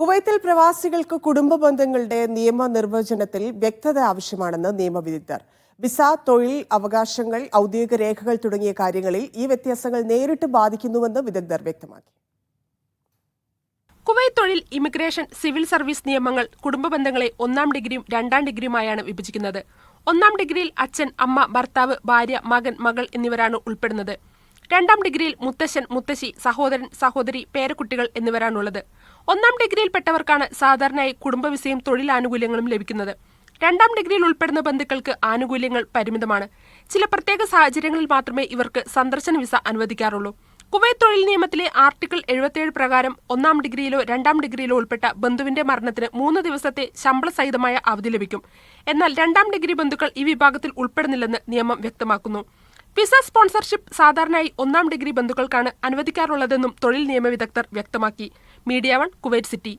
കുവൈത്തിൽ പ്രവാസികൾക്ക് കുടുംബ ബന്ധങ്ങളുടെ നിയമനിർവചനത്തിൽ വ്യക്തത ആവശ്യമാണെന്ന് നിയമവിദഗ്ധർ. വിസ, തൊഴിൽ അവകാശങ്ങൾ, ഔദ്യോഗിക രേഖകൾ തുടങ്ങിയ കാര്യങ്ങളിൽ ഈ വ്യത്യാസങ്ങൾ നേരിട്ട് ബാധിക്കുന്നുവെന്ന് വിദഗ്ധർ വ്യക്തമാക്കി. കുവൈത്ത് തൊഴിൽ, ഇമിഗ്രേഷൻ, സിവിൽ സർവീസ് നിയമങ്ങൾ കുടുംബ ബന്ധങ്ങളെ 1-ാം ഡിഗ്രിയും 2-ാം ഡിഗ്രിയുമായാണ് വിഭജിക്കുന്നത്. 1-ാം ഡിഗ്രിയിൽ അച്ഛൻ, അമ്മ, ഭർത്താവ്, ഭാര്യ, മകൻ, മകൾ എന്നിവരാണ് ഉൾപ്പെടുന്നത്. 2-ാം ഡിഗ്രിയിൽ മുത്തശ്ശൻ, മുത്തശ്ശി, സഹോദരൻ, സഹോദരി, പേരക്കുട്ടികൾ എന്നിവരാണുള്ളത്. 1-ാം ഡിഗ്രിയിൽപ്പെട്ടവർക്കാണ് സാധാരണയായി കുടുംബ വിസയും തൊഴിലാനുകൂല്യങ്ങളും ലഭിക്കുന്നത്. 2-ാം ഡിഗ്രിയിൽ ഉൾപ്പെടുന്ന ബന്ധുക്കൾക്ക് ആനുകൂല്യങ്ങൾ പരിമിതമാണ്. ചില പ്രത്യേക സാഹചര്യങ്ങളിൽ മാത്രമേ ഇവർക്ക് സന്ദർശന വിസ അനുവദിക്കാറുള്ളൂ. കുവൈത്ത് തൊഴിൽ നിയമത്തിലെ ആർട്ടിക്കിൾ 77 പ്രകാരം 1-ാം ഡിഗ്രിയിലോ 2-ാം ഡിഗ്രിയിലോ ഉൾപ്പെട്ട ബന്ധുവിന്റെ മരണത്തിന് 3 ദിവസത്തെ ശമ്പള സഹിതമായ അവധി ലഭിക്കും. എന്നാൽ 2-ാം ഡിഗ്രി ബന്ധുക്കൾ ഈ വിഭാഗത്തിൽ ഉൾപ്പെടുന്നില്ലെന്ന് നിയമം വ്യക്തമാക്കുന്നു. വിസ സ്പോൺസർഷിപ്പ് സാധാരണയായി 1-ാം ഡിഗ്രി ബന്ധുക്കൾക്കാണ് അനുവദിക്കാറുള്ളതെന്നും തൊഴിൽ നിയമ വിദഗ്ധർ വ്യക്തമാക്കി. Media 1 Kuwait city.